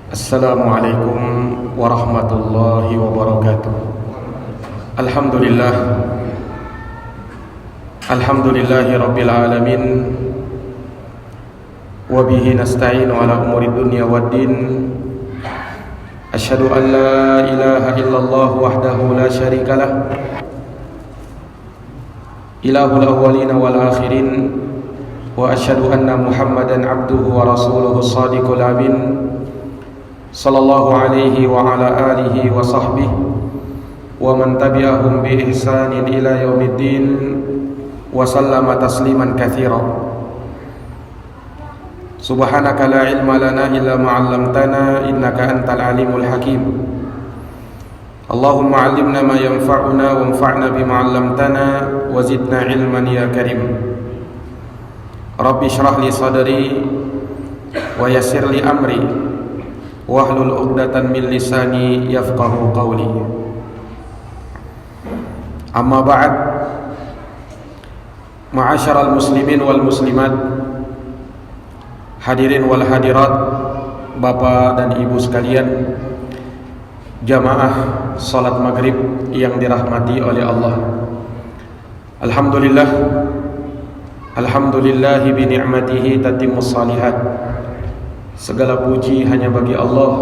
Assalamualaikum warahmatullahi wabarakatuh. Alhamdulillah. Alhamdulillahi rabbil alamin. Wa bihi nasta'inu ala umuri dunya waddin. Asyhadu an la ilaha illallah wahdahu la syarika lah. Ilahul awwalin wal akhirin. Wa asyhadu anna Muhammadan abduhu wa rasuluhu shadiqul amin. Sallallahu alaihi wa ala alihi wa sahbihi wa man tabi'ahum bi ihsanin ila yaumiddin wa sallama tasliman katsira. Subhanaka la ilma lana illa ma 'allamtana innaka antal alimul hakim. Allahumma 'allimna ma yanfa'una wanfa'na bima 'allamtana wa zidna ilman ya karim. Rabbi shrah li sadri wa yassir li amri wahlul 'uqdatan min lisani yafqahu qawli. Amma ba'd. Ma'asyaral muslimin wal muslimat, hadirin wal hadirat, bapak dan ibu sekalian, jamaah salat maghrib yang dirahmati oleh Allah. Alhamdulillah, alhamdulillahi bi ni'matihi tatimmus shalihat. Segala puji hanya bagi Allah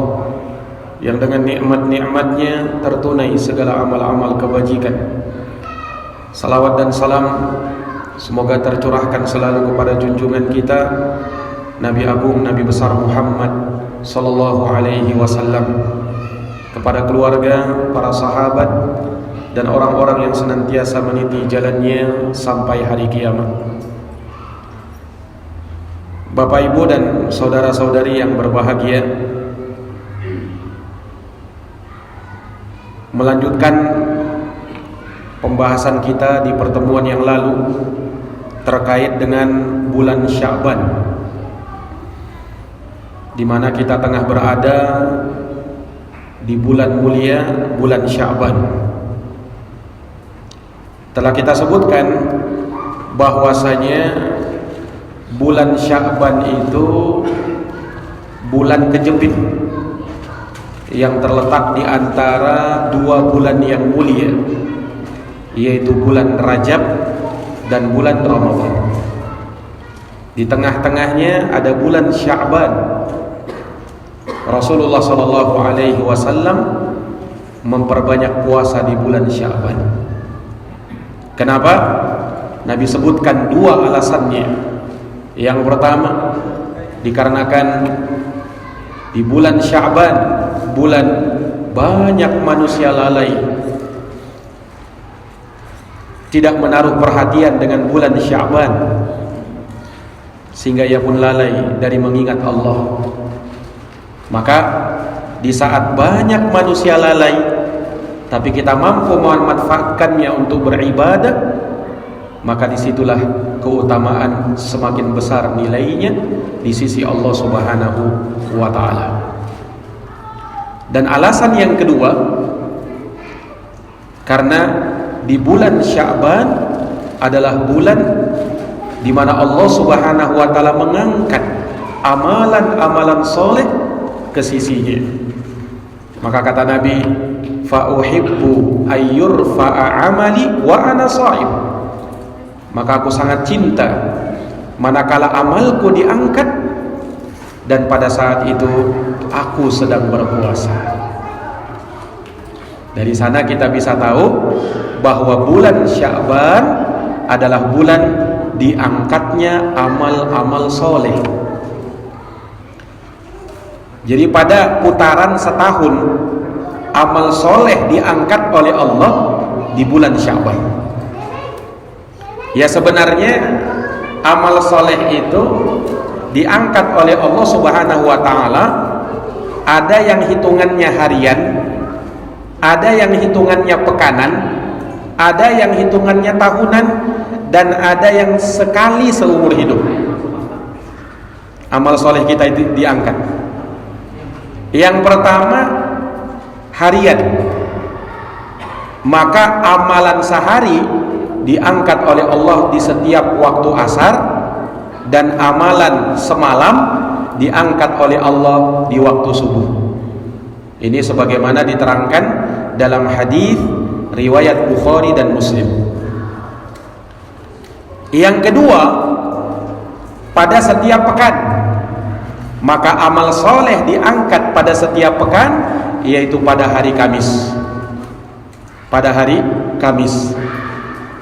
yang dengan nikmat-nikmatnya tertunai segala amal-amal kebajikan. Salawat dan salam semoga tercurahkan selalu kepada junjungan kita Nabi Agung, Nabi besar Muhammad sallallahu alaihi wasallam, kepada keluarga, para sahabat, dan orang-orang yang senantiasa meniti jalannya sampai hari kiamat. Bapak, ibu, dan saudara-saudari yang berbahagia, melanjutkan pembahasan kita di pertemuan yang lalu terkait dengan bulan Sya'ban, di mana kita tengah berada di bulan mulia, bulan Sya'ban. Telah kita sebutkan bahwasanya bulan Sya'ban itu bulan kejepit yang terletak di antara dua bulan yang mulia, yaitu bulan Rajab dan bulan Ramadan. Di tengah-tengahnya ada bulan Sya'ban. Rasulullah sallallahu alaihi wasallam memperbanyak puasa di bulan Sya'ban. Kenapa? Nabi sebutkan dua alasannya. Yang pertama, dikarenakan di bulan Sya'ban, bulan banyak manusia lalai, tidak menaruh perhatian dengan bulan Sya'ban, sehingga ia pun lalai dari mengingat Allah. Maka di saat banyak manusia lalai, tapi kita mampu memanfaatkannya untuk beribadah, maka disitulah keutamaan semakin besar nilainya di sisi Allah Subhanahu wa ta'ala. Dan alasan yang kedua, karena di bulan Sya'ban adalah bulan di mana Allah Subhanahu wa ta'ala mengangkat amalan-amalan soleh ke sisinya. Maka kata Nabi, fa uhibbu ayyurfa'a amali wa ana sha'im. Maka aku sangat cinta manakala amalku diangkat dan pada saat itu aku sedang berpuasa. Dari sana kita bisa tahu bahwa bulan Sya'ban adalah bulan diangkatnya amal-amal soleh. Jadi pada putaran setahun, amal soleh diangkat oleh Allah di bulan Sya'ban. Ya, sebenarnya amal soleh itu diangkat oleh Allah Subhanahu wa ta'ala. Ada yang hitungannya harian, ada yang hitungannya pekanan, ada yang hitungannya tahunan, dan ada yang sekali seumur hidup. Amal soleh kita itu diangkat. Yang pertama, harian. Maka amalan sehari diangkat oleh Allah di setiap waktu asar, dan amalan semalam diangkat oleh Allah di waktu subuh. Ini sebagaimana diterangkan dalam hadis riwayat Bukhari dan Muslim. Yang kedua, pada setiap pekan, maka amal soleh diangkat pada setiap pekan, yaitu pada hari Kamis. Pada hari Kamis.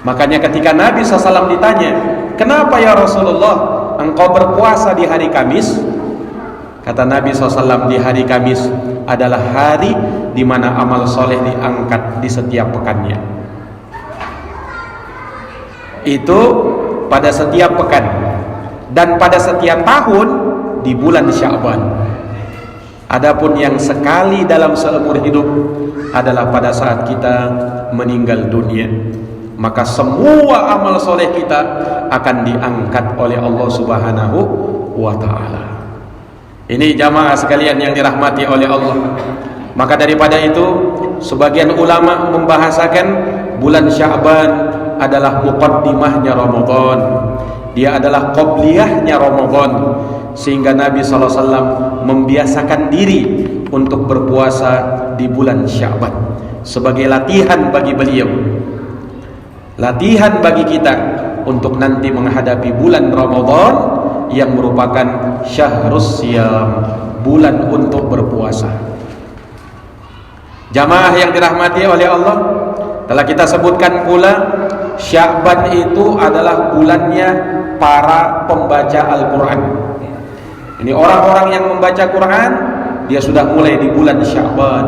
Makanya ketika Nabi SAW ditanya, kenapa ya Rasulullah engkau berpuasa di hari Kamis? Kata Nabi SAW, di hari Kamis adalah hari di mana amal soleh diangkat di setiap pekannya. Itu pada setiap pekan. Dan pada setiap tahun di bulan Sya'ban. Adapun yang sekali dalam seumur hidup adalah pada saat kita meninggal dunia. Maka semua amal soleh kita akan diangkat oleh Allah Subhanahu wa ta'ala. Ini jamaah sekalian yang dirahmati oleh Allah. Maka daripada itu, sebagian ulama membahasakan bulan Sya'ban adalah muqaddimahnya Ramadan. Dia adalah qobliyahnya Ramadan. Sehingga Nabi SAW membiasakan diri untuk berpuasa di bulan Sya'ban sebagai latihan bagi beliau, latihan bagi kita untuk nanti menghadapi bulan Ramadan yang merupakan syahrus siyam, bulan untuk berpuasa. Jamaah yang dirahmati oleh Allah, telah kita sebutkan pula Sya'ban itu adalah bulannya para pembaca Al-Quran. Ini orang-orang yang membaca Quran, dia sudah mulai di bulan Sya'ban.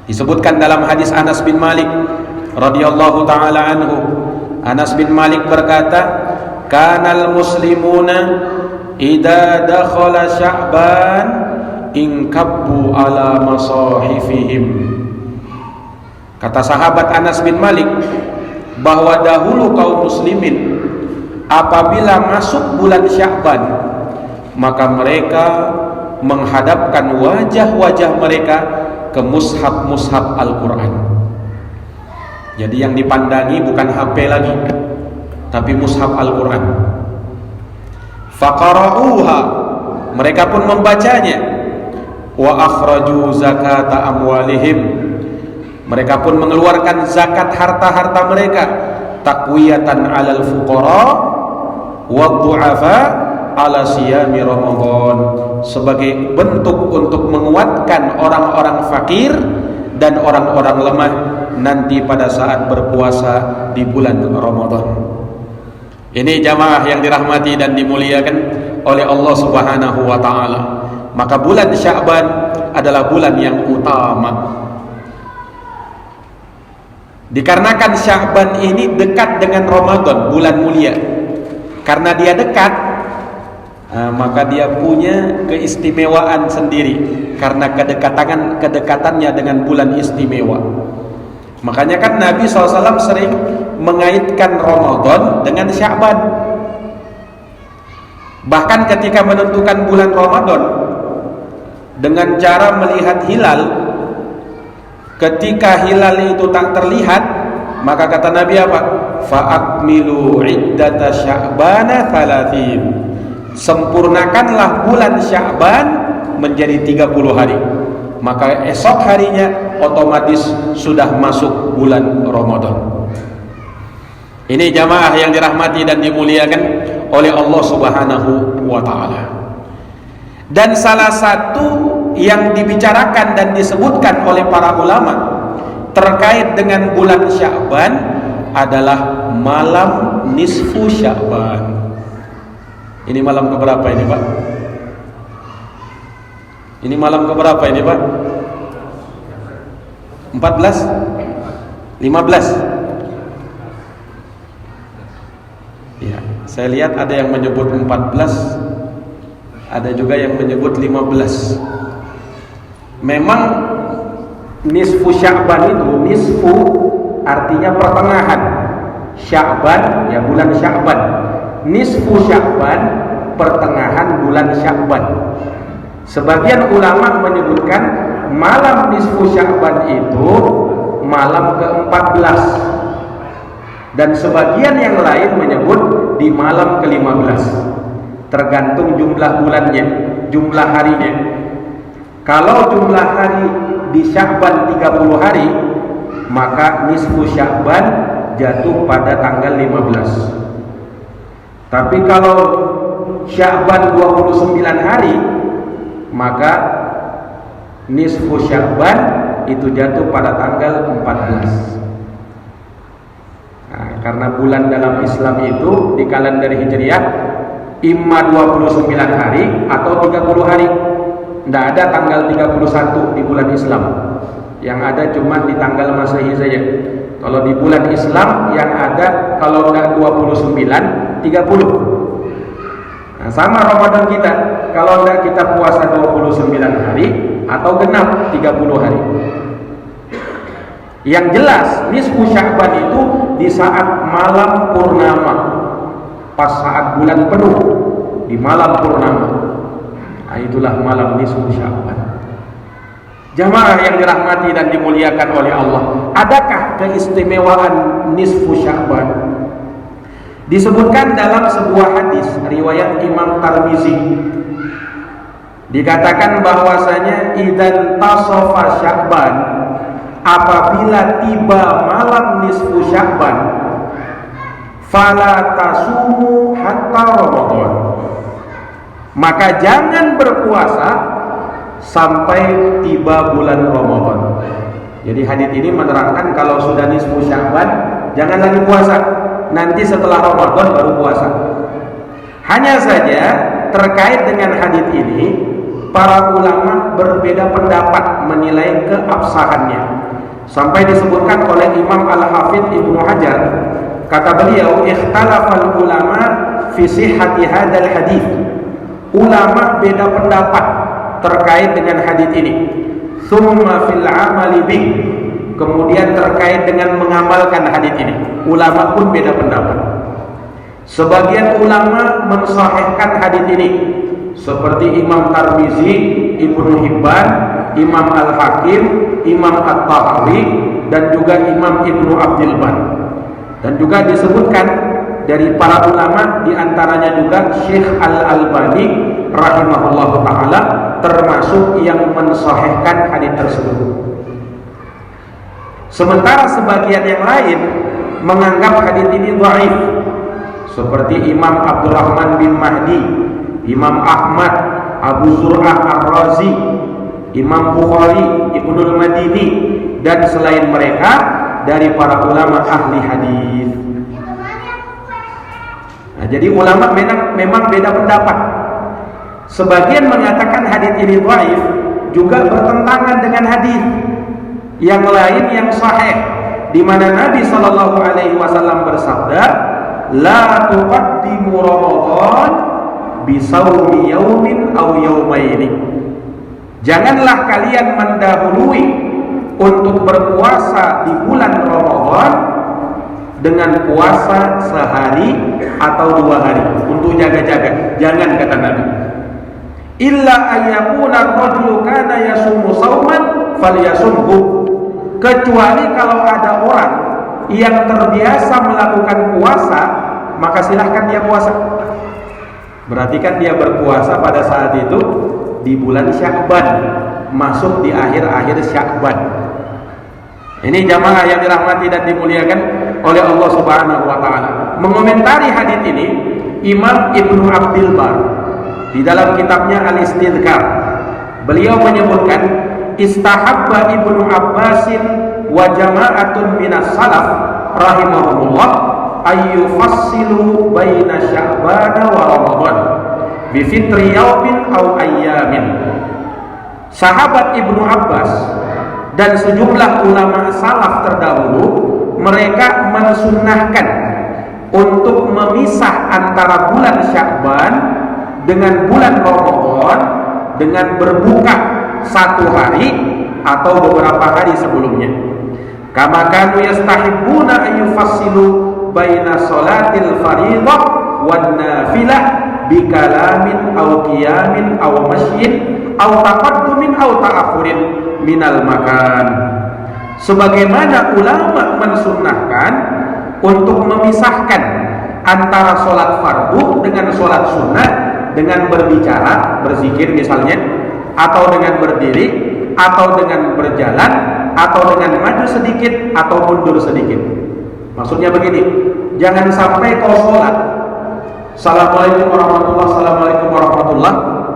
Disebutkan dalam hadis Anas bin Malik radhiyallahu taala anhu. Anas bin Malik berkata, "Kanal muslimuna idza dakhala Sya'ban inkabbu ala masahifihim." Kata sahabat Anas bin Malik bahwa dahulu kaum muslimin apabila masuk bulan Sya'ban, maka mereka menghadapkan wajah-wajah mereka ke mushaf-mushaf Al-Quran. Jadi yang dipandangi bukan HP lagi, tapi mushaf Al-Quran. Faqara'uha, mereka pun membacanya. Wa akhraju zakata amwalihim, mereka pun mengeluarkan zakat harta-harta mereka. Taqwiyatan 'alal fuqara wa du'afa ala siyami Ramadan, sebagai bentuk untuk menguatkan orang-orang fakir dan orang-orang lemah nanti pada saat berpuasa di bulan Ramadan. Ini jamaah yang dirahmati dan dimuliakan oleh Allah Subhanahu wa ta'ala. Maka bulan Sya'ban adalah bulan yang utama. Dikarenakan Sya'ban ini dekat dengan Ramadan, bulan mulia. Karena dia dekat, maka dia punya keistimewaan sendiri karena kedekatannya dengan bulan istimewa. Makanya kan Nabi SAW sering mengaitkan Ramadan dengan Sya'ban. Bahkan ketika menentukan bulan Ramadan dengan cara melihat hilal, ketika hilal itu tak terlihat, maka kata Nabi apa? Fa'akmilu iddata Sya'bana 30. Sempurnakanlah bulan Sya'ban menjadi 30 hari. Maka esok harinya otomatis sudah masuk bulan Ramadan. Ini jamaah yang dirahmati dan dimuliakan oleh Allah Subhanahu wa ta'ala. Dan salah satu yang dibicarakan dan disebutkan oleh para ulama terkait dengan bulan Sya'ban adalah malam nisfu Sya'ban. Ini malam keberapa ini, Pak? Ini malam keberapa ini, Pak? 14? 15? Ya, saya lihat ada yang menyebut 14, ada juga yang menyebut 15. Memang nisfu Sya'ban itu, nisfu artinya pertengahan. Sya'ban ya bulan Sya'ban. Nisfu Sya'ban pertengahan bulan Sya'ban. Sebagian ulama menyebutkan malam nisfu Sya'ban itu malam ke-14, dan sebagian yang lain menyebut di malam ke-15. tergantung jumlah bulannya, jumlah harinya. Kalau jumlah hari di Sya'ban 30 hari, maka nisfu Sya'ban jatuh pada tanggal 15. Tapi kalau Sya'ban 29 hari, maka nisfu Sya'ban itu jatuh pada tanggal 14. Nah, karena bulan dalam Islam itu di kalender Hijriah imma 29 hari atau 30 hari. Tidak ada tanggal 31 di bulan Islam. Yang ada cuma di tanggal Masehi saja. Kalau di bulan Islam yang ada kalau enggak 29, 30. Nah, sama Ramadan kita. Kalau enggak kita puasa 29 hari atau genap 30 hari. Yang jelas nisfu Sya'ban itu di saat malam purnama, pas saat bulan penuh di malam purnama. Nah, itulah malam nisfu Sya'ban. Jamaah yang dirahmati dan dimuliakan oleh Allah, adakah keistimewaan nisfu Sya'ban? Disebutkan dalam sebuah hadis riwayat Imam Tirmizi, dikatakan bahwasanya idzan tasafa Sya'ban, apabila tiba malam nisfu Sya'ban, fala tasumu hatta Ramadan, maka jangan berpuasa sampai tiba bulan Ramadan. Jadi hadis ini menerangkan kalau sudah nisfu Sya'ban jangan lagi puasa, nanti setelah Ramadan baru puasa. Hanya saja terkait dengan hadis ini para ulama berbeda pendapat menilai keabsahannya. Sampai disebutkan oleh Imam Al-Hafidh Ibnu Hajar, kata beliau, ikhtalafal ulama fi sihhati hadzal hadits. Ulama beda pendapat terkait dengan hadits ini. Tsumma fil amali bih. Kemudian terkait dengan mengamalkan hadits ini, ulama pun beda pendapat. Sebagian ulama mensahihkan hadits ini seperti Imam Tirmizi, Ibnu Hibban, Imam Al-Hakim, Imam At-Tahawi, dan juga Imam Ibnu Abdul Bar. Dan juga disebutkan dari para ulama, diantaranya juga Syekh Al-Albani rahimahullah ta'ala, termasuk yang mensahihkan hadis tersebut. Sementara sebagian yang lain menganggap hadis ini dhaif, seperti Imam Abdurrahman bin Mahdi, Imam Ahmad, Abu Zur'ah Ar-Razi, Imam Bukhari, Ibnul Madini, dan selain mereka dari para ulama ahli hadis. Nah, jadi ulama memang beda pendapat. Sebagian mengatakan hadis ini dhaif, juga bertentangan dengan hadis yang lain yang sahih, di mana Nabi sallallahu alaihi wasallam bersabda, "La tuqaddimu Ramadan bisawmi yaumin aw yaumaini." Janganlah kalian mendahului untuk berpuasa di bulan Ramadan dengan puasa sehari atau 2 hari untuk jaga-jaga. Jangan, kata Nabi. Illa ayyakuna rajulu kana yasumu sauman falyasumhu. Kecuali kalau ada orang yang terbiasa melakukan puasa, maka silahkan dia puasa. Berarti kan dia berpuasa pada saat itu di bulan Sya'ban, masuk di akhir-akhir Sya'ban. Ini jamaah yang dirahmati dan dimuliakan oleh Allah Subhanahu wa taala. Mengomentari hadis ini, Imam Ibnu Abdul Bar di dalam kitabnya Al-Istidhkar, beliau menyebutkan istahabba Ibnu Abbasin wa jama'atun minas salaf rahimahumullah ayyufassilu baina Sya'ban wa Ramadan bi fitri yaumin aw ayyamin. Sahabat Ibnu Abbas dan sejumlah ulama salaf terdahulu, mereka mensunnahkan untuk memisah antara bulan Sya'ban dengan bulan Ramadan dengan berbuka 1 hari atau beberapa hari sebelumnya. Kama kanu yastahibbuna ayyufassilu baina salatil fariidhah wan nafilah bi kalamin aw qiyamin aw masyin aw taqaddumin aw ta'akhurin minal makan. Sebagaimana ulama mensunnahkan untuk memisahkan antara sholat fardu dengan sholat sunnah dengan berbicara, berzikir misalnya, atau dengan berdiri, atau dengan berjalan, atau dengan maju sedikit atau mundur sedikit. Maksudnya begini, jangan sampai kau sholat, Assalamualaikum warahmatullah, Assalamualaikum warahmatullah,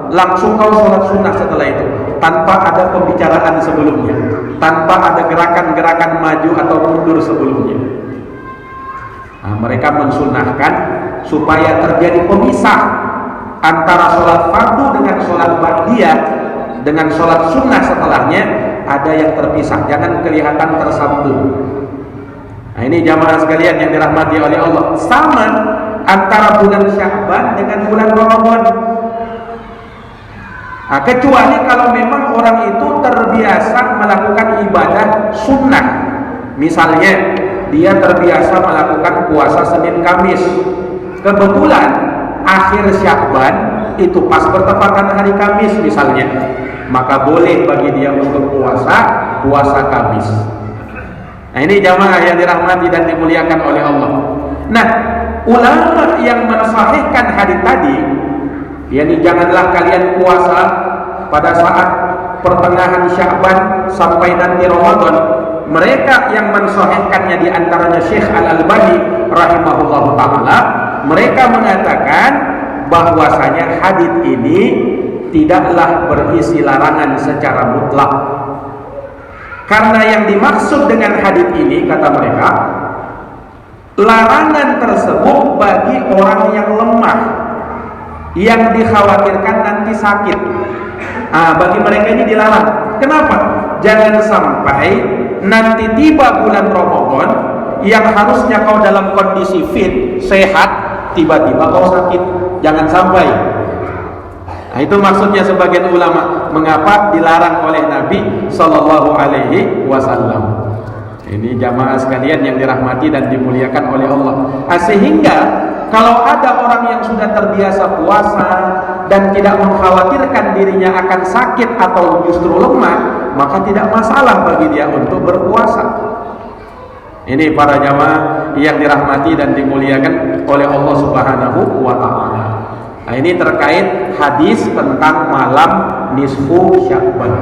langsung kau sholat sunnah setelah itu, tanpa ada pembicaraan sebelumnya, tanpa ada gerakan-gerakan maju atau mundur sebelumnya. Nah, mereka mensunnahkan supaya terjadi pemisah antara sholat fardu dengan sholat ba'diyah, dengan sholat sunnah setelahnya ada yang terpisah, jangan kelihatan tersambung. Nah, ini jamaah sekalian yang dirahmati oleh Allah, sama antara bulan Sya'ban dengan bulan Ramadan. Nah, kecuali kalau memang orang itu terbiasa melakukan ibadah sunnah, misalnya dia terbiasa melakukan puasa Senin Kamis, kebetulan akhir Sya'ban itu pas bertepatan hari Kamis misalnya, maka boleh bagi dia untuk puasa Kamis. Nah, ini jamaah yang dirahmati dan dimuliakan oleh Allah. Nah, ulama yang mensahihkan hadis tadi, yakni janganlah kalian puasa pada saat pertengahan Sya'ban sampai nanti Ramadan. Mereka yang mensahihkannya di antaranya Syekh Al-Albani rahimahullahu taala, mereka mengatakan bahwasanya hadis ini tidaklah berisi larangan secara mutlak. Karena yang dimaksud dengan hadis ini, kata mereka, larangan tersebut bagi orang yang lemah, yang dikhawatirkan nanti sakit. Bagi mereka ini dilarang. Kenapa? Jangan sampai nanti tiba bulan Ramadan yang harusnya kau dalam kondisi fit, sehat, tiba-tiba kau sakit. Jangan sampai. Nah, itu maksudnya sebagian ulama mengapa dilarang oleh Nabi Sallallahu Alaihi Wasallam. Ini jamaah sekalian yang dirahmati dan dimuliakan oleh Allah. Sehingga kalau ada orang yang sudah terbiasa puasa dan tidak mengkhawatirkan dirinya akan sakit atau justru lemah, maka tidak masalah bagi dia untuk berpuasa. Ini para jamaah yang dirahmati dan dimuliakan oleh Allah Subhanahu wa taala. Nah, ini terkait hadis tentang malam nisfu Sya'ban.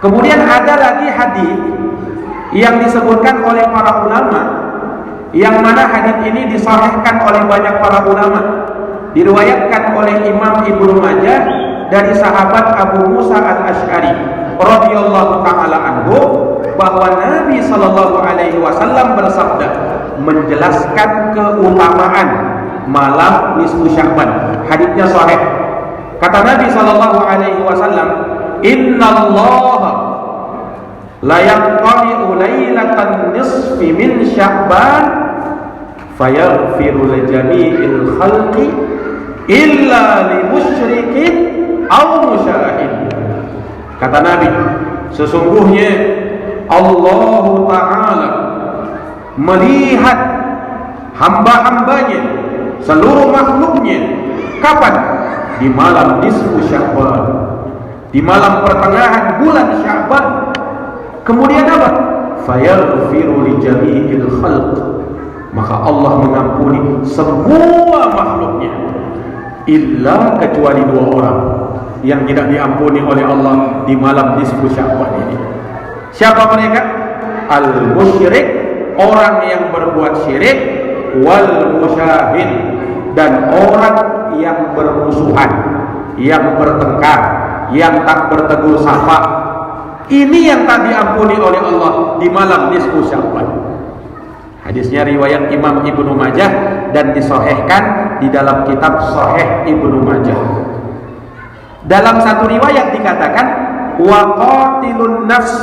Kemudian ada lagi hadis yang disebutkan oleh para ulama, yang mana hadis ini disahihkan oleh banyak para ulama. Diriwayatkan oleh Imam Ibnu Majah dari sahabat Abu Musa Al-Asy'ari radhiyallahu taala anhu, bahwa Nabi sallallahu alaihi wasallam bersabda menjelaskan keutamaan malam nisfu Sya'ban. Hadisnya sahih. Kata Nabi sallallahu alaihi wasallam, "Innallaha la yaqtali'u lailatan nisfi min Sya'ban fayaghfiru li jami'il khalqi illa li musyrikin aw musyahid." Kata Nabi, sesungguhnya Allah Ta'ala melihat hamba-hambanya, seluruh makhluknya. Kapan? Di malam nisfu Sya'ban, di malam pertengahan bulan Sya'ban. Kemudian apa? Fayaghfiru li jami'il khalq, maka Allah mengampuni semua makhluknya, illa kecuali dua orang yang tidak diampuni oleh Allah di malam nisfu Sya'ban ini. Siapa mereka? Al-musyrik, orang yang berbuat syirik, wal musyahid, dan orang yang bermusuhan, yang bertengkar, yang tak bertegur sapa. Ini yang tak diampuni oleh Allah di malam nisfu Sya'ban. Hadisnya riwayat Imam Ibnu Majah dan disahihkan di dalam kitab Sahih Ibnu Majah. Dalam satu riwayat dikatakan wa qatilun nafs,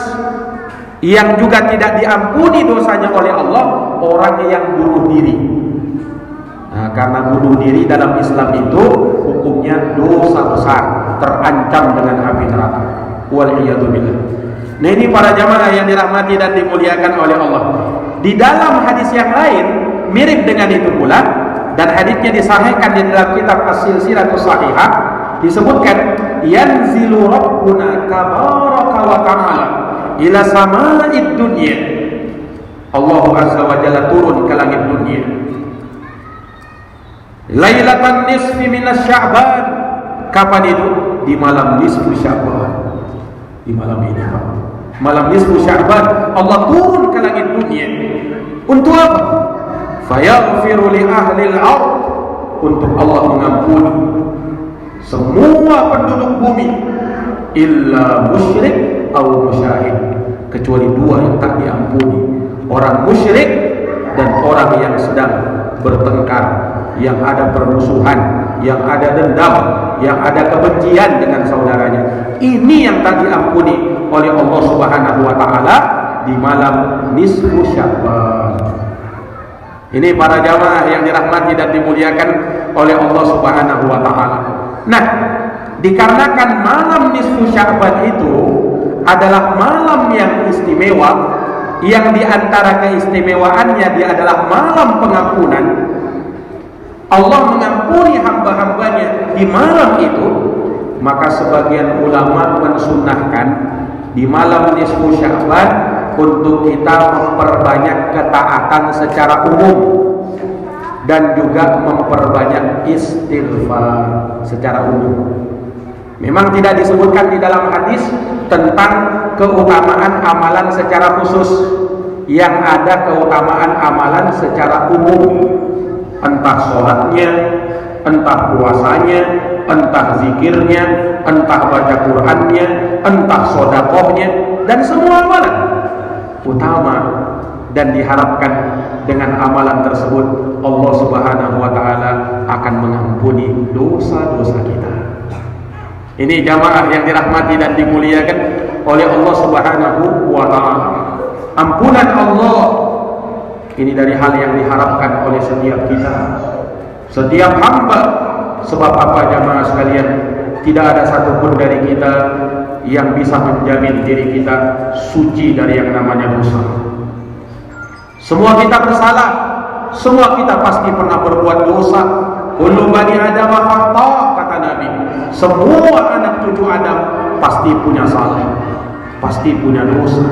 yang juga tidak diampuni dosanya oleh Allah, orang yang bunuh diri. Nah, karena bunuh diri dalam Islam itu hukumnya dosa besar, terancam dengan api neraka. Wal'iyadzubillah. Nah, ini para jamaah yang dirahmati dan dimuliakan oleh Allah. Di dalam hadis yang lain mirip dengan itu pula, dan hadisnya disahihkan di dalam kitab As-Silsilatus Shahihah, disebutkan yanzilu rabbuna tabaraka wa ta'ala ila sama'id dunya. Allah Azza wa Jalla turun ke langit dunia. Lailatan nisfi minas Sya'ban. Kapan itu? Di malam nisfu Sya'ban. Di malam ini, Pak. Malam nisfu Sya'ban Allah turun ke langit dunia. Untuk apa? Fayaghfiru li ahli al-ard. Untuk Allah mengampuni semua penduduk bumi illa musyrik atau musyahid, kecuali dua yang tak diampuni, orang musyrik dan orang yang sedang bertengkar, yang ada permusuhan, yang ada dendam, yang ada kebencian dengan saudaranya. Ini yang tak diampuni oleh Allah Subhanahu wa taala di malam nisfu Sya'ban. Ini para jamaah yang dirahmati dan dimuliakan oleh Allah Subhanahu wa taala. Nah, dikarenakan malam nisfu Sya'ban itu adalah malam yang istimewa, yang diantara keistimewaannya dia adalah malam pengampunan. Allah mengampuni hamba-hambanya di malam itu, maka sebagian ulama mensunnahkan di malam nisfu Sya'ban untuk kita memperbanyak ketaatan secara umum dan juga memperbanyak istighfar secara umum. Memang tidak disebutkan di dalam hadis tentang keutamaan amalan secara khusus. Yang ada keutamaan amalan secara umum, entah sholatnya, entah puasanya, entah zikirnya, entah baca Qur'annya, entah sodakohnya, dan semua amalan utama. Dan diharapkan dengan amalan tersebut Allah Subhanahu wa taala akan mengampuni dosa-dosa kita. Ini jamaah yang dirahmati dan dimuliakan oleh Allah Subhanahu wa taala. Ampunan Allah ini dari hal yang diharapkan oleh setiap kita, setiap hamba. Sebab apa jamaah sekalian? Tidak ada satupun dari kita yang bisa menjamin diri kita suci dari yang namanya dosa. Semua kita bersalah, semua kita pasti pernah berbuat dosa. Kullu bani Adam khata, kata Nabi. Semua anak cucu Adam pasti punya salah, pasti punya dosa.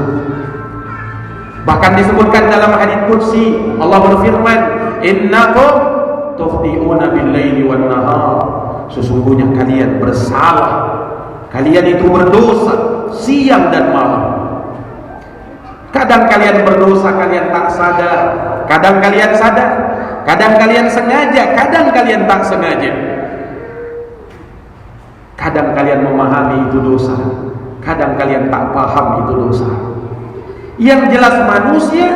Bahkan disebutkan dalam hadits qudsi, Allah berfirman, "Innakum tukhti'una bil-laili wan-nahar." Sesungguhnya kalian bersalah, kalian itu berdosa siang dan malam. Kadang kalian berdosa, kalian tak sadar. Kadang kalian sadar, kadang kalian sengaja, kadang kalian tak sengaja. Kadang kalian memahami itu dosa, kadang kalian tak paham itu dosa. Yang jelas manusia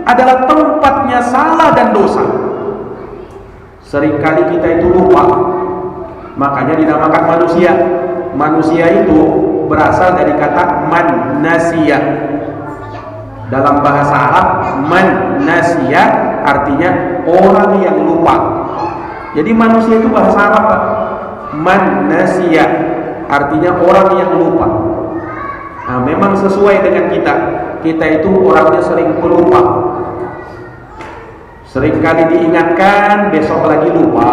adalah tempatnya salah dan dosa. Seringkali kita itu lupa, makanya dinamakan manusia. Manusia itu berasal dari kata man nasiya. Dalam bahasa Arab, man nasiya artinya orang yang lupa. Jadi manusia itu bahasa Arab, Pak. Man nasiya artinya orang yang lupa. Nah, memang sesuai dengan kita. Kita itu orangnya sering pelupa. Seringkali diingatkan, besok lagi lupa.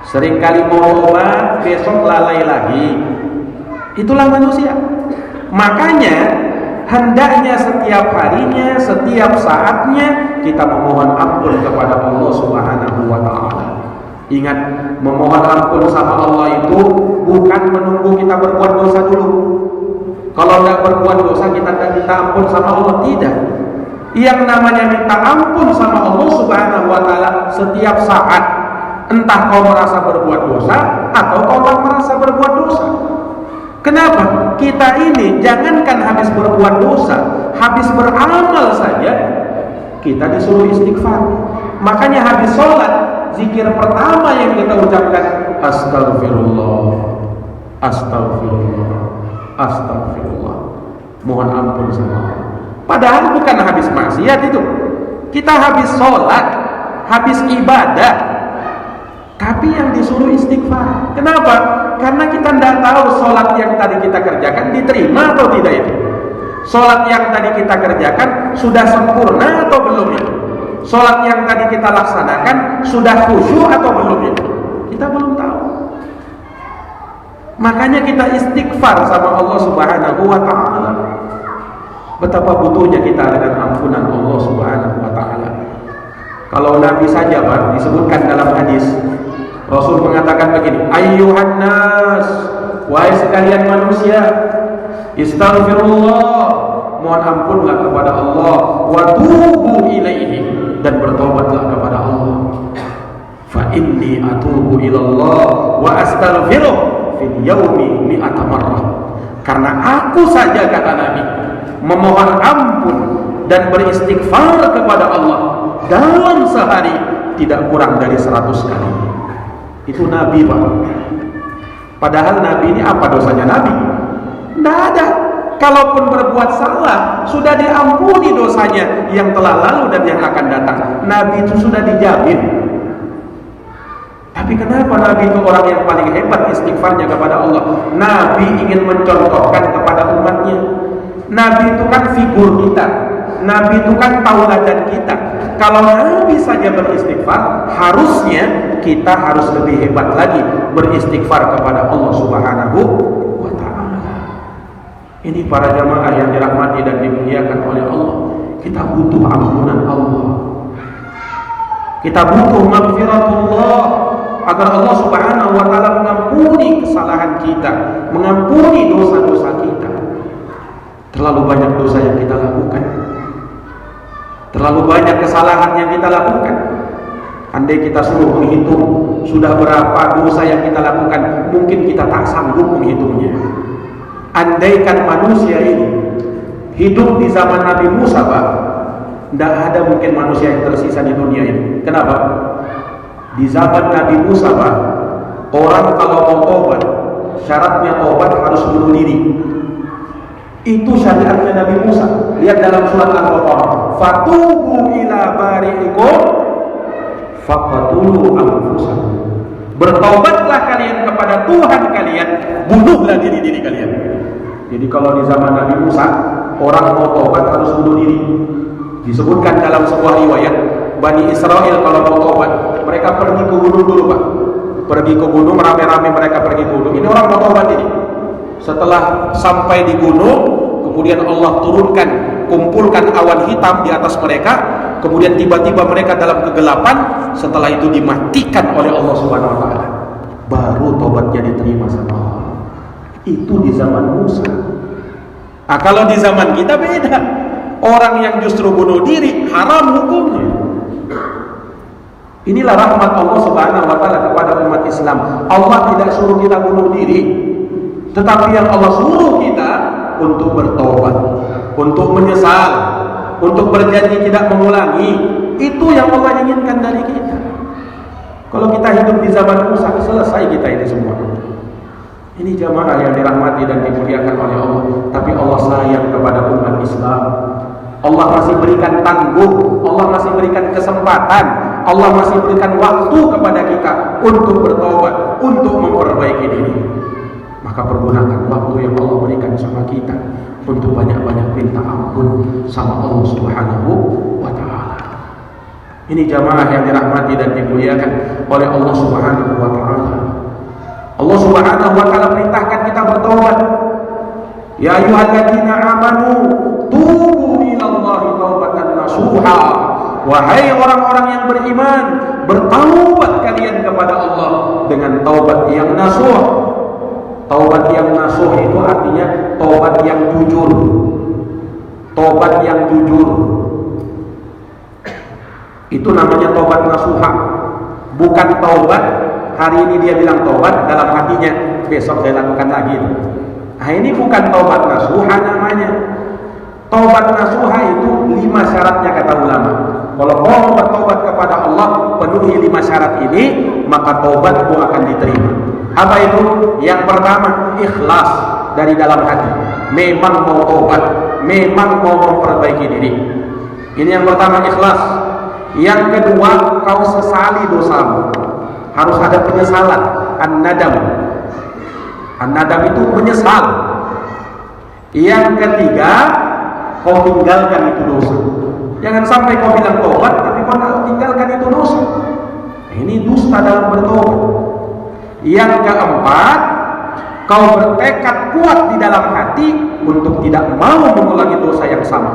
Seringkali mau obat, besok lalai lagi. Itulah manusia. Makanya hendaknya setiap harinya, setiap saatnya kita memohon ampun kepada Allah Subhanahu wa taala. Ingat, memohon ampun sama Allah itu bukan menunggu kita berbuat dosa dulu. Kalau tidak berbuat dosa kita tidak minta ampun sama Allah, tidak. Yang namanya minta ampun sama Allah Subhanahu wa taala setiap saat. Entah kau merasa berbuat dosa atau kau tak merasa berbuat dosa. Kenapa? Kita ini jangankan habis berbuat dosa, habis beramal saja kita disuruh istighfar. Makanya habis sholat, zikir pertama yang kita ucapkan astagfirullah, astagfirullah, astagfirullah. Mohon ampun sama Allah. Padahal bukan habis maksiat itu. Kita habis sholat, habis ibadah, tapi yang disuruh istighfar. Kenapa? Karena kita tidak tahu sholat yang tadi kita kerjakan diterima atau tidak itu. Sholat yang tadi kita kerjakan sudah sempurna atau belum itu. Sholat yang tadi kita laksanakan sudah khusyuk atau belum itu. Kita belum tahu. Makanya kita istighfar sama Allah Subhanahu wa ta'ala. Betapa butuhnya kita dengan ampunan Allah Subhanahu wa ta'ala. Kalau Nabi saja Pak, disebutkan dalam hadis, Rasul mengatakan begini, ayyuhan nas, wahai sekalian manusia, istaghfirullah, mohon ampunlah kepada Allah, wa tubu ilaihi, dan bertobatlah kepada Allah. Fa inni atubu ilallah wa astaghfiruh fil yaumi mi'ata marrah. Karena aku saja, kata Nabi, memohon ampun dan beristighfar kepada Allah dalam sehari tidak kurang dari 100 kali. Itu Nabi Pak. Padahal Nabi ini apa dosanya Nabi? Tidak ada. Kalaupun berbuat salah, sudah diampuni dosanya yang telah lalu dan yang akan datang. Nabi itu sudah dijamin. Tapi kenapa Nabi itu orang yang paling hebat istighfarnya kepada Allah? Nabi ingin mencontohkan kepada umatnya. Nabi itu kan figur kita. Nabi itu kan tauladan kita. Kalau Nabi saja beristighfar, harusnya kita harus lebih hebat lagi beristighfar kepada Allah Subhanahu wa ta'ala. Ini para jamaah yang dirahmati dan dimuliakan oleh Allah. Kita butuh ampunan Allah. Kita butuh maghfiratullah, agar Allah Subhanahu wa ta'ala mengampuni kesalahan kita, mengampuni dosa-dosa kita. Terlalu banyak dosa yang kita lakukan, terlalu banyak kesalahan yang kita lakukan. Andai kita suruh menghitung sudah berapa dosa yang kita lakukan, mungkin kita tak sanggup menghitungnya. Andaikan manusia ini hidup di zaman Nabi Musa Pak, tidak ada mungkin manusia yang tersisa di dunia ini. Kenapa? Di zaman Nabi Musa Pak, orang kalau mau tobat, syaratnya tobat harus bunuh diri. Itu syariatnya Nabi Musa. Lihat dalam surat Al-Baqarah, fatubu ila bari'ikum faqatulu anfusakum. Bertaubatlah kalian kepada Tuhan kalian, bunuhlah diri-diri kalian. Jadi kalau di zaman Nabi Musa, orang mau taubat harus bunuh diri. Disebutkan dalam sebuah riwayat, Bani Israel kalau mau taubat, mereka pergi ke gunung dulu Pak. Pergi ke gunung, rame-rame mereka pergi ke gunung. Ini orang mau taubat ini. Setelah sampai di gunung, kemudian Allah turunkan, kumpulkan awan hitam di atas mereka, kemudian tiba-tiba mereka dalam kegelapan. Setelah itu dimatikan oleh Allah Subhanahu wa ta'ala. Baru tobatnya diterima sama Allah. Itu di zaman Musa. Nah, kalau di zaman kita beda. Orang yang justru bunuh diri haram hukumnya. Inilah rahmat Allah Subhanahu wa ta'ala kepada umat Islam. Allah tidak suruh kita bunuh diri, tetapi yang Allah suruh kita untuk bertobat, untuk menyesal, untuk berjanji tidak mengulangi. Itu yang Allah inginkan dari kita. Kalau kita hidup di zaman Musa, selesai kita ini semua. Ini jamaah yang dirahmati dan dimuliakan oleh Allah. Tapi Allah sayang kepada umat Islam. Allah masih berikan tangguh, Allah masih berikan kesempatan, Allah masih berikan waktu kepada kita untuk bertobat, untuk memperbaiki diri. Maka pergunakan waktu yang Allah berikan sama kita untuk banyak-banyak minta ampun sama Allah Subhanahu wa ta'ala. Ini jamaah yang dirahmati dan dimuliakan oleh Allah Subhanahu wa ta'ala. Allah Subhanahu wa ta'ala perintahkan kita bertobat. Ya ayyuhalladzina amanu tubu ilallahi taubatan nasuha. Wahai orang-orang yang beriman, bertaubat kalian kepada Allah dengan taubat yang nasuh. Taubat yang nasuh itu artinya taubat yang jujur. Taubat yang jujur itu namanya taubat nasuha. Bukan taubat hari ini dia bilang taubat, dalam hatinya besok saya lakukan lagi. Nah, ini bukan taubat nasuha namanya. Taubat nasuha itu 5 syaratnya kata ulama. Kalau mau bertobat kepada Allah, penuhi 5 syarat ini, maka taubatmu akan diterima. Apa itu? Yang pertama, ikhlas dari dalam hati. Memang mau taubat, memang mau memperbaiki diri. Ini yang pertama, ikhlas. Yang kedua, kau sesali dosamu. Harus ada penyesalan. An-nadam. An-nadam itu menyesal. Yang ketiga, kau tinggalkan itu dosa. Jangan sampai kau bilang tobat tapi kau tinggalkan itu dosa. Ini dusta dalam bertobat. Yang keempat, kau bertekad kuat di dalam hati untuk tidak mau mengulangi dosa yang sama.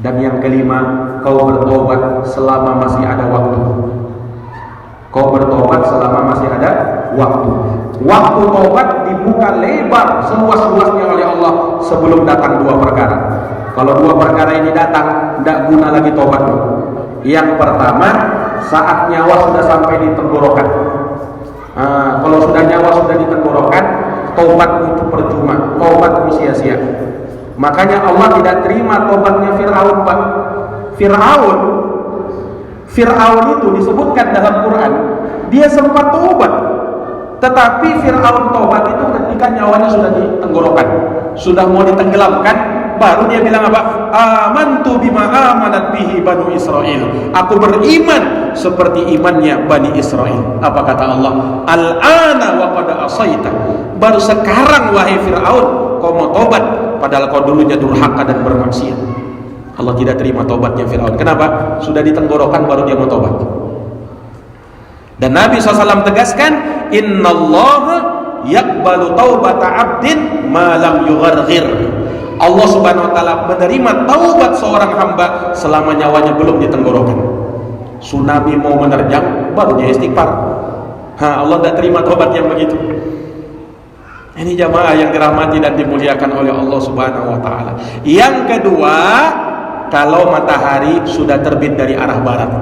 Dan yang kelima, kau bertobat selama masih ada waktu. Kau bertobat selama masih ada waktu. Waktu tobat dibuka lebar seluas-luasnya oleh Allah sebelum datang dua perkara. Kalau dua perkara ini datang, tidak guna lagi tobatmu. Yang pertama, saat nyawa sudah sampai di tenggorokan. Kalau sudah nyawa sudah di tenggorokan, tobat itu percuma, tobat itu sia-sia. Makanya Allah tidak terima tobatnya Fir'aun, Pak. Fir'aun itu disebutkan dalam Quran, dia sempat tobat. Tetapi Fir'aun tobat itu ketika nyawanya sudah di tenggorokan, sudah mau ditenggelamkan, baru dia bilang apa? Amantu bima amanat bihi Banu Israel. Aku beriman seperti imannya Bani Israel. Apa kata Allah? Al-ana wa qad asaita. Baru sekarang wahai Fir'aun kau mau tobat, padahal kau dulunya durhaka dan bermaksiat. Allah tidak terima tobatnya Fir'aun. Kenapa? Sudah ditenggorokan baru dia mau tobat. Dan Nabi SAW tegaskan, innallaha yaqbalu taubata abdin ma lam yugharghir. Allah Subhanahu wa taala menerima taubat seorang hamba selama nyawanya belum di tenggorokan. Tsunami mau menerjang baru dia istighfar. Allah tidak terima taubat yang begitu. Ini jamaah yang dirahmati dan dimuliakan oleh Allah Subhanahu wa taala. Yang kedua, kalau matahari sudah terbit dari arah barat.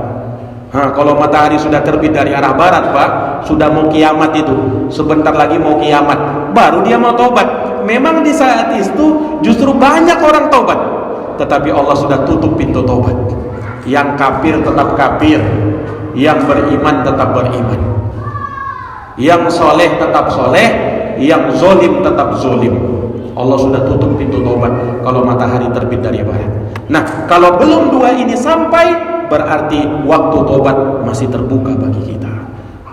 Kalau matahari sudah terbit dari arah barat, Pak, sudah mau kiamat itu. Sebentar lagi mau kiamat, baru dia mau tobat. Memang di saat itu justru banyak orang tobat, tetapi Allah sudah tutup pintu tobat. Yang kafir tetap kafir, yang beriman tetap beriman, yang soleh tetap soleh, yang zolim tetap zolim. Allah sudah tutup pintu tobat kalau matahari terbit dari barat. Nah, kalau belum dua ini sampai, berarti waktu tobat masih terbuka bagi kita.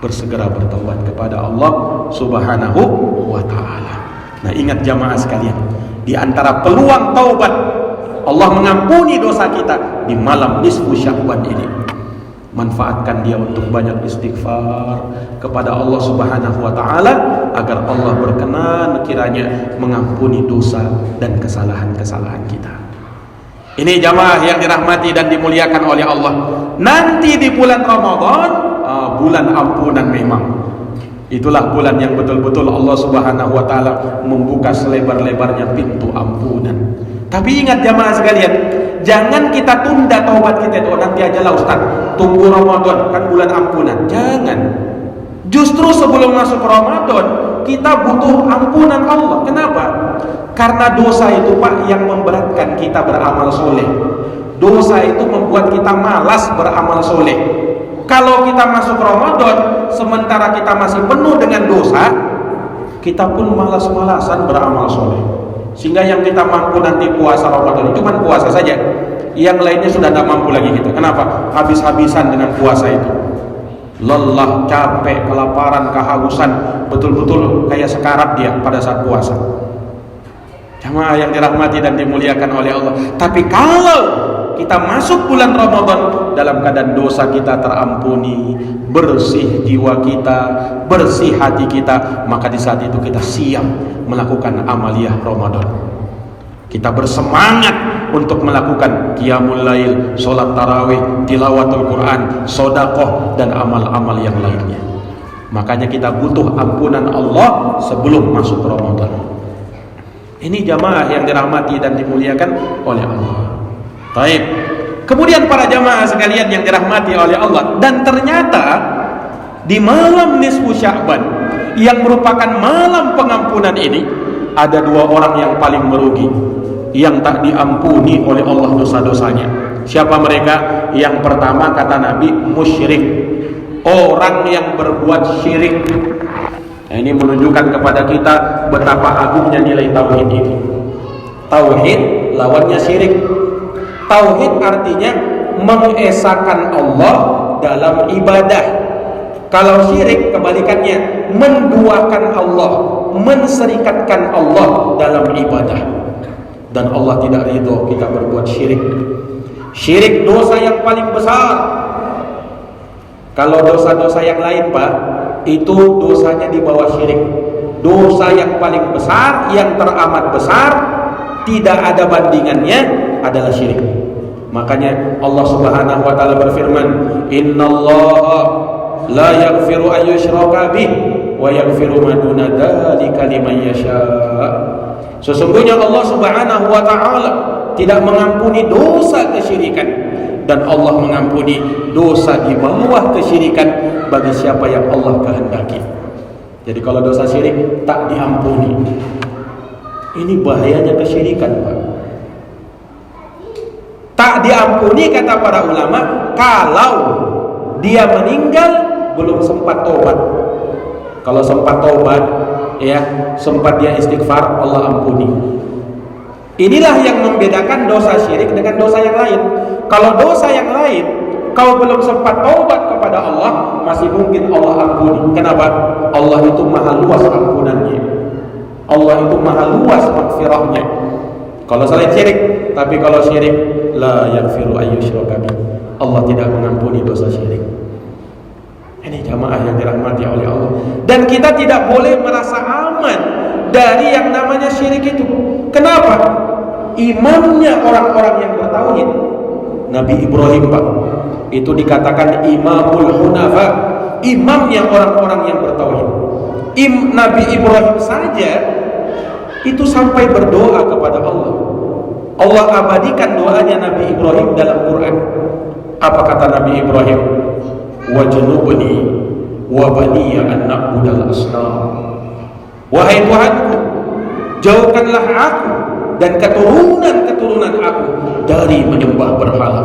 Bersegera bertobat kepada Allah Subhanahu wa ta'ala. Nah, ingat jamaah sekalian, di antara peluang taubat Allah mengampuni dosa kita di malam nisfu Sya'ban ini. Manfaatkan dia untuk banyak istighfar kepada Allah Subhanahu wa ta'ala, agar Allah berkenan kiranya mengampuni dosa dan kesalahan-kesalahan kita. Ini jamaah yang dirahmati dan dimuliakan oleh Allah. Nanti di bulan Ramadan, bulan ampunan memang. Itulah bulan yang betul-betul Allah Subhanahu wa taala membuka selebar-lebarnya pintu ampunan. Tapi ingat jamaah sekalian, jangan kita tunda taubat kita itu. Nanti aja lah Ustaz, tunggu Ramadan kan bulan ampunan. Jangan. Justru sebelum masuk Ramadan kita butuh ampunan Allah. Kenapa? Karena dosa itu, Pak, yang memberatkan kita beramal soleh. Dosa itu membuat kita malas beramal soleh. Kalau kita masuk Ramadan sementara kita masih penuh dengan dosa, kita pun malas-malasan beramal soleh. Sehingga yang kita mampu nanti puasa Ramadan cuma puasa saja, yang lainnya sudah tidak mampu lagi kita. Kenapa? Habis-habisan dengan puasa itu. Lelah, capek, kelaparan, kehausan, betul-betul kayak sekarat dia pada saat puasa. Jamaah yang dirahmati dan dimuliakan oleh Allah. Tapi kalau kita masuk bulan Ramadan dalam keadaan dosa kita terampuni, bersih jiwa kita, bersih hati kita, maka di saat itu kita siap melakukan amaliyah Ramadan. Kita bersemangat untuk melakukan qiyamul lail, sholat tarawih, tilawatul Quran, sedekah, dan amal-amal yang lainnya. Makanya kita butuh ampunan Allah sebelum masuk Ramadan. Ini jamaah yang dirahmati dan dimuliakan oleh Allah. Baik. Kemudian para jamaah sekalian yang dirahmati oleh Allah, dan ternyata di malam nisfu Sya'ban yang merupakan malam pengampunan ini, ada dua orang yang paling merugi, yang tak diampuni oleh Allah dosa-dosanya. Siapa mereka? Yang pertama kata Nabi, musyrik, orang yang berbuat syirik. Nah, ini menunjukkan kepada kita betapa agungnya nilai tauhid ini. Tauhid lawannya syirik. Tauhid artinya mengesahkan Allah dalam ibadah. Kalau syirik kebalikannya, menduakan Allah, menserikatkan Allah dalam ibadah. Dan Allah tidak ridho kita berbuat syirik. Syirik dosa yang paling besar. Kalau dosa-dosa yang lain, Pak, itu dosanya di bawah syirik. Dosa yang paling besar, yang teramat besar, tidak ada bandingannya adalah syirik. Makanya Allah Subhanahu wa taala berfirman, "Innallaha la yaghfiru an yushraka bih wa yaghfiru ma duna dzalika liman yasha." Sesungguhnya Allah Subhanahu wa taala tidak mengampuni dosa kesyirikan, dan Allah mengampuni dosa di bawah kesyirikan bagi siapa yang Allah kehendaki. Jadi kalau dosa syirik tak diampuni. Ini bahayanya kesyirikan, Pak. Tak diampuni kata para ulama kalau dia meninggal belum sempat tobat. Kalau sempat tobat, ya, sempat dia istighfar, Allah ampuni. Inilah yang membedakan dosa syirik dengan dosa yang lain. Kalau dosa yang lain, kau belum sempat taubat kepada Allah, masih mungkin Allah ampuni. Kenapa? Allah itu maha luas ampunannya. Allah itu maha luas maghfirahnya. Kalau selain syirik, tapi kalau syirik, la yaghfiru ayyushraka bih. Allah tidak mengampuni dosa syirik. Ini jamaah yang dirahmati oleh Allah. Dan kita tidak boleh merasa aman dari yang namanya syirik itu. Kenapa? Imamnya orang-orang yang bertauhid, Nabi Ibrahim, Pak, itu dikatakan imamul hunafa, imamnya orang-orang yang bertauhid. Nabi Ibrahim saja itu sampai berdoa kepada Allah. Allah abadikan doanya Nabi Ibrahim dalam Quran. Apa kata Nabi Ibrahim? Wajnubni wa baniya an na'budal asnam. Wahai Tuhanku, jauhkanlah aku dan keturunan-keturunan aku dari menyembah berhala.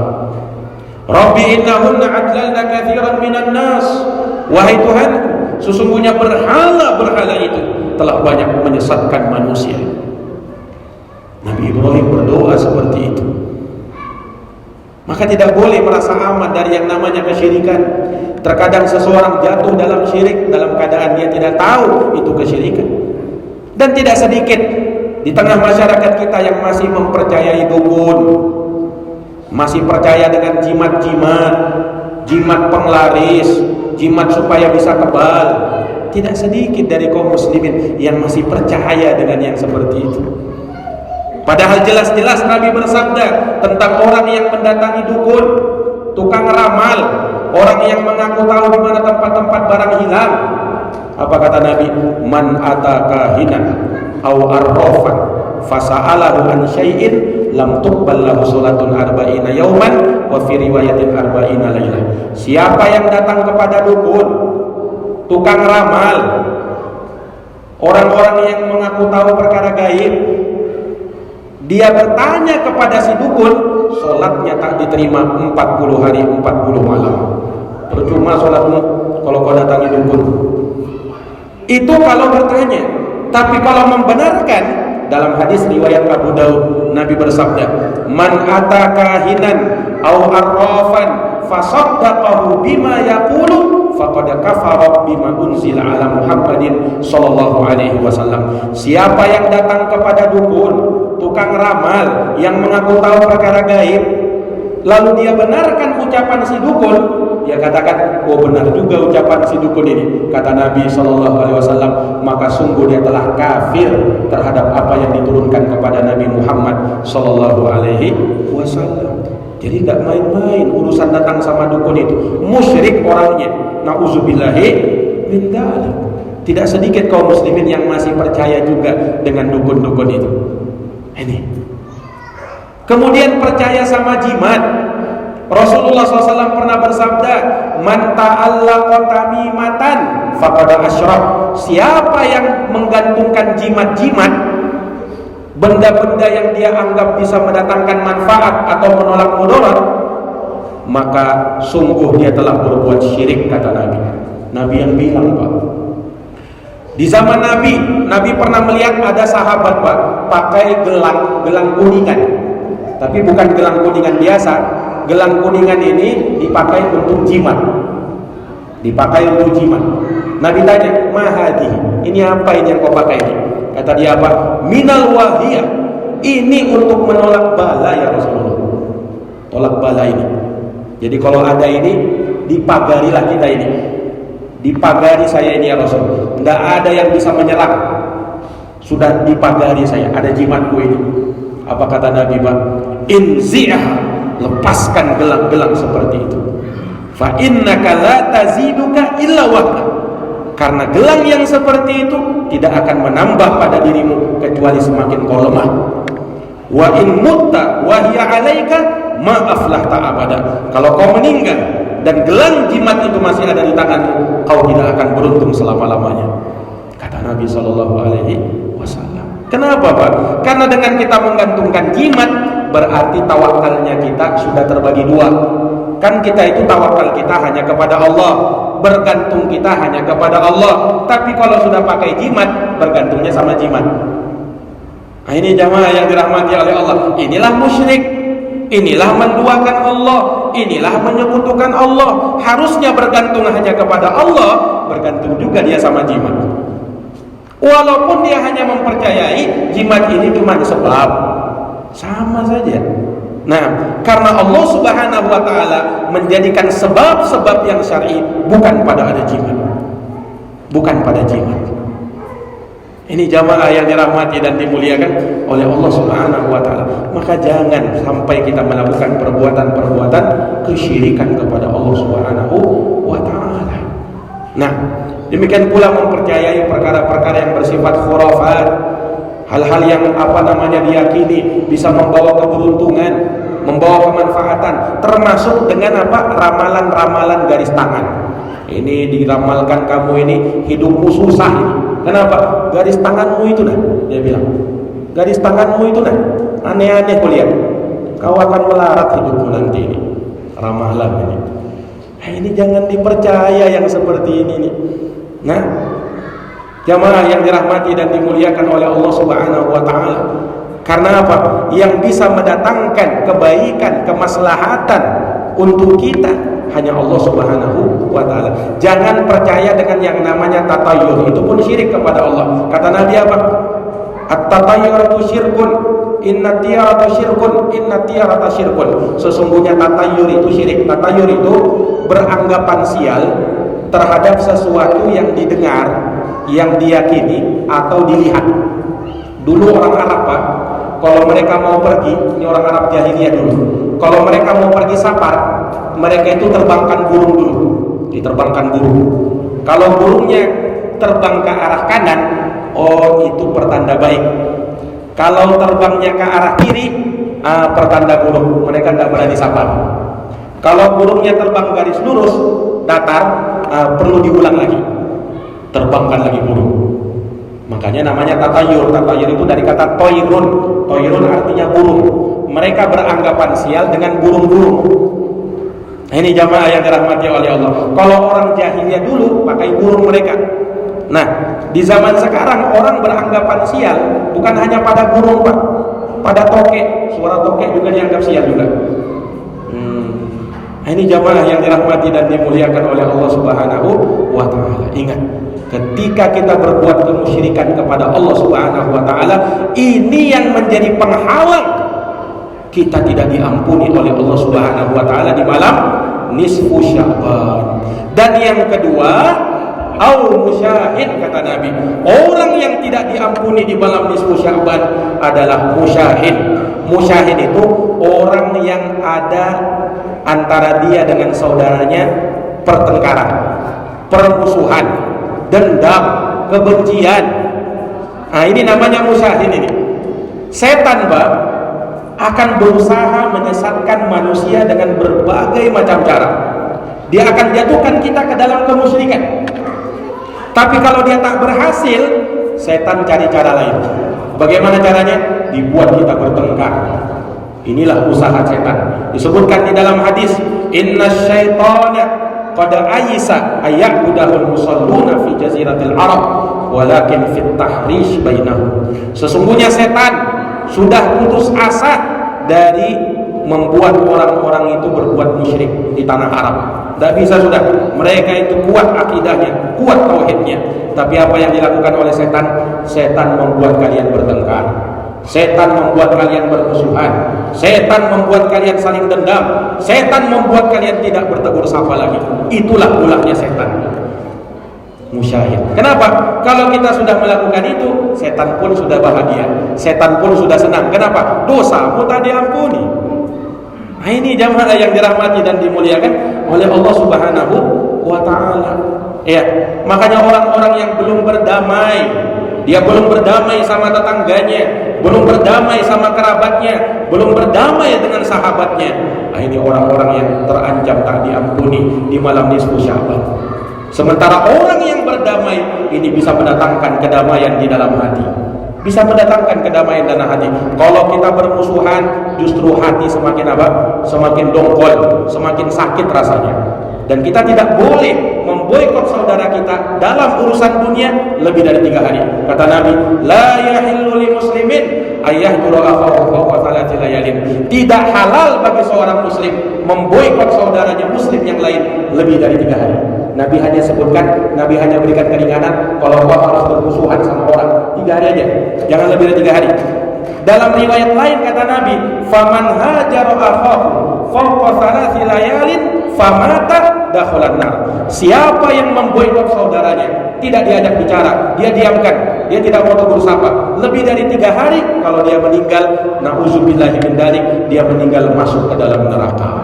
Rabbi innahunna adlalna katsiran minan nas. Wahai Tuhanku, sesungguhnya berhala-berhala itu telah banyak menyesatkan manusia. Nabi Ibrahim berdoa seperti itu. Maka tidak boleh merasa aman dari yang namanya kesyirikan. Terkadang seseorang jatuh dalam syirik dalam keadaan dia tidak tahu itu kesyirikan. Dan tidak sedikit di tengah masyarakat kita yang masih mempercayai dukun, masih percaya dengan jimat-jimat, jimat penglaris, jimat supaya bisa kebal. Tidak sedikit dari kaum muslimin yang masih percaya dengan yang seperti itu. Padahal jelas-jelas Nabi bersabda tentang orang yang mendatangi dukun, tukang ramal, orang yang mengaku tahu di mana tempat-tempat barang hilang. Apa kata Nabi? Man ataka hinan aw arrafan fasa'alahu an syai'in lam tuqbal lahu salatun arba'ina yauman wa fi riwayatin arba'ina lailah. Siapa yang datang kepada dukun, tukang ramal, orang-orang yang mengaku tahu perkara gaib, dia bertanya kepada si dukun, solatnya tak diterima 40 hari 40 malam. Percuma solatmu kalau kau datangi dukun. Itu kalau bertanya. Tapi kalau membenarkan, dalam hadis riwayat Abu Daud, Nabi bersabda, man ataka hinan aw arrafan fasaddaqahu bima yaqulu faqad kafara bima unzila ala Muhammadin sallallahu alaihi wasallam. Siapa yang datang kepada dukun, tukang ramal yang mengaku tahu perkara gaib, lalu dia benarkan ucapan si dukun, dia katakan, oh benar juga ucapan si dukun ini, kata Nabi SAW, maka sungguh dia telah kafir terhadap apa yang diturunkan kepada Nabi Muhammad SAW. Jadi tidak main-main urusan datang sama dukun itu, musyrik orangnya. Na'udzubillahi min dzalik. Tidak sedikit kaum muslimin yang masih percaya juga dengan dukun-dukun itu. Ini. Kemudian percaya sama jimat. Rasulullah SAW pernah bersabda, man ta'allaqa tamimatan faqad asyrak. Siapa yang menggantungkan jimat-jimat, benda-benda yang dia anggap bisa mendatangkan manfaat atau menolak mudarat, maka sungguh dia telah berbuat syirik, kata Nabi. Nabi yang bilang, Pak. Di zaman Nabi pernah melihat ada sahabat, Pak, pakai gelang kuningan. Tapi bukan gelang kuningan biasa. Gelang kuningan ini dipakai untuk jimat. Dipakai untuk jimat. Nabi tanya, mahadi, ini apa ini yang kau pakai ini? Kata dia apa? Minal wahiyah. Ini untuk menolak bala ya Rasulullah. Tolak bala ini. Jadi kalau ada ini, dipagarilah kita ini. Dipagari saya ini ya Rasul. Tidak ada yang bisa menyerang. Sudah dipagari saya. Ada jimatku ini. Apa kata Nabi, Pak? Inzi'ah lepaskan gelang-gelang seperti itu. Fa innaka la taziduka illa wahna. Karena gelang yang seperti itu tidak akan menambah pada dirimu kecuali semakin kau lemah. Wa in mutta wa hiya 'alaika ma aflahta abada. Kalau kau meninggal dan gelang jimat itu masih ada di tanganmu, kau tidak akan beruntung selama-lamanya, kata Nabi sallallahu alaihi wasallam. Kenapa, Pak? Karena dengan kita menggantungkan jimat, berarti tawakalnya kita sudah terbagi dua. Kan kita itu tawakal kita hanya kepada Allah, bergantung kita hanya kepada Allah. Tapi kalau sudah pakai jimat, bergantungnya sama jimat. Nah, ini jamaah yang dirahmati oleh Allah. Inilah musyrik, inilah menduakan Allah, inilah menyekutukan Allah. Harusnya bergantung hanya kepada Allah, bergantung juga dia sama jimat. Walaupun dia hanya mempercayai jimat ini cuma sebab, sama saja. Nah, karena Allah Subhanahu wa ta'ala menjadikan sebab-sebab yang syar'i bukan pada ada jimat, bukan pada jimat. Ini jamaah yang dirahmati dan dimuliakan oleh Allah Subhanahu wa ta'ala. Maka jangan sampai kita melakukan perbuatan-perbuatan kesyirikan kepada Allah Subhanahu wa ta'ala. Nah, demikian pula mempercayai perkara-perkara yang bersifat khurafat, hal-hal yang diyakini bisa membawa keberuntungan, membawa kemanfaatan, termasuk dengan ramalan-ramalan garis tangan. Ini diramalkan kamu ini hidupmu susah ini. Kenapa? Garis tanganmu itu dia bilang. Garis tanganmu itu aneh-aneh kau lihat. Kau akan melarat hidupmu nanti ini. Ramalan ini. Ini jangan dipercaya yang seperti ini nih. Nah, jamaah yang dirahmati dan dimuliakan oleh Allah Subhanahu wa ta'ala. Karena apa? Yang bisa mendatangkan kebaikan, kemaslahatan untuk kita hanya Allah Subhanahu wa ta'ala. Jangan percaya dengan yang namanya tatayur. Itu pun syirik kepada Allah. Kata Nabi apa? At-tatayyuratu syirkun, inna tiyarata syirkun, inna tiyarata syirkun. Sesungguhnya tatayur itu syirik. Tatayur itu beranggapan sial terhadap sesuatu yang didengar, yang diyakini atau dilihat. Dulu orang Arab, Pak, kalau mereka mau pergi, ini orang Arab jahiliyah dulu, kalau mereka mau pergi safar, mereka itu terbangkan burung dulu, diterbangkan burung. Kalau burungnya terbang ke arah kanan, oh itu pertanda baik. Kalau terbangnya ke arah kiri, pertanda buruk, mereka tidak berani safar. Kalau burungnya terbang garis lurus, datar, perlu diulang lagi, terbangkan lagi burung. Makanya namanya tatayur. Tatayur itu dari kata toirun. Toirun artinya burung. Mereka beranggapan sial dengan burung-burung. Nah, ini jamaah yang dirahmati oleh Allah. Kalau orang jahiliyah dulu pakai burung mereka. Nah, di zaman sekarang orang beranggapan sial bukan hanya pada burung, Pak, pada tokek. Suara tokek juga dianggap sial juga. Nah, ini jamaah yang dirahmati dan dimuliakan oleh Allah Subhanahu wa ta'ala. Ingat, ketika kita berbuat kemusyrikan kepada Allah Subhanahu wa ta'ala, ini yang menjadi penghalang kita tidak diampuni oleh Allah Subhanahu wa ta'ala di malam nisfu Sya'ban. Dan yang kedua, au musyahid, kata Nabi, orang yang tidak diampuni di malam nisfu Sya'ban adalah musyahid. Musyahid itu orang yang ada antara dia dengan saudaranya pertengkaran, permusuhan, dendam, kebencian. Nah, ini namanya musyahid ini. Setan, Pak, akan berusaha menyesatkan manusia dengan berbagai macam cara. Dia akan jatuhkan kita ke dalam kemusyrikan. Tapi kalau dia tak berhasil, setan cari cara lain. Bagaimana caranya? Dibuat kita bertengkar. Inilah usaha setan. Disebutkan di dalam hadis, inna syaitana qad ayisa ayya'budahul musalluna fi jaziratil Arab walakin fit tahrish bainahum. Sesungguhnya setan sudah putus asa dari membuat orang-orang itu berbuat musyrik di tanah Arab. Tidak bisa sudah. Mereka itu kuat akidahnya, kuat tauhidnya. Tapi apa yang dilakukan oleh setan? Setan membuat kalian bertengkar. Setan membuat kalian bermusuhan. Setan membuat kalian saling dendam. Setan membuat kalian tidak bertegur sapa lagi. Itulah ulahnya setan. Musyahid. Kenapa? Kalau kita sudah melakukan itu, setan pun sudah bahagia. Setan pun sudah senang. Kenapa? Dosamu tak diampuni. Nah, ini jamaah yang dirahmati dan dimuliakan oleh Allah Subhanahu wa taala. Ya, makanya orang-orang yang belum berdamai, dia belum berdamai sama tetangganya, belum berdamai sama kerabatnya, belum berdamai dengan sahabatnya. Nah, ini orang-orang yang terancam tak diampuni di malam nisfu Sya'ban. Sementara orang yang berdamai ini bisa mendatangkan kedamaian di dalam hati. Bisa mendatangkan kedamaian dalam hati. Kalau kita bermusuhan, justru hati semakin apa? Semakin dongkol, semakin sakit rasanya. Dan kita tidak boleh memboikot saudara kita dalam urusan dunia lebih dari 3 hari. Kata Nabi, la yahillu li muslimin ayyahjura akhahu fawqa 3 layalin. Tidak halal bagi seorang muslim memboikot saudaranya muslim yang lain lebih dari 3 hari. Nabi hanya sebutkan, Nabi hanya berikan keringanan kalau Allah harus bermusuhan sama orang 3 hari aja, jangan lebih dari 3 hari. Dalam riwayat lain kata Nabi, faman hajara akhahu fawqa 3 layalin famata dakhalan nar. Siapa yang memboikot saudaranya, tidak diajak bicara, dia diamkan, dia tidak mau tegur sapa, lebih dari 3 hari, kalau dia meninggal, na'udzubillahi min dzalik, dia meninggal masuk ke dalam neraka.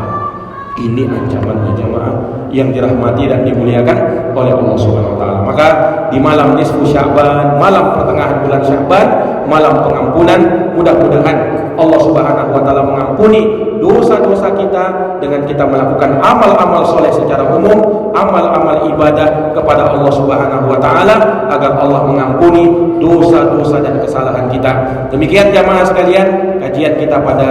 Ini ancamannya jemaah yang dirahmati dan dimuliakan oleh Allah Subhanahu wa taala. Maka di malam nisfu Sya'ban, malam pertengahan bulan Sya'ban, malam pengampunan, mudah-mudahan Allah Subhanahu wa taala mengampuni dosa-dosa kita dengan kita melakukan amal-amal soleh secara umum, amal-amal ibadah kepada Allah Subhanahu wa taala agar Allah mengampuni dosa-dosa dan kesalahan kita. Demikian jamaah sekalian, kajian kita pada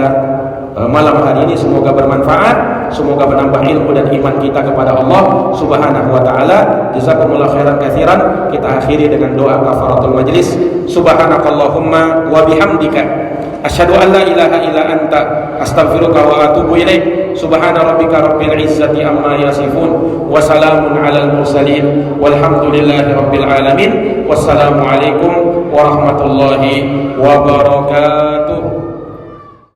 malam hari ini semoga bermanfaat, semoga menambah ilmu dan iman kita kepada Allah Subhanahu wa taala. Jazakumullah khairan katsiran. Kita akhiri dengan doa kafaratul majlis. Subhanakallahumma wa bihamdika asyhadu an la ilaha illa anta astaghfiruka wa atubu ilaik. Subhana rabbika rabbil izzati amma yasifun wa salamun alal mursalin walhamdulillahi rabbil alamin. Wassalamu alaikum warahmatullahi wabarakatuh.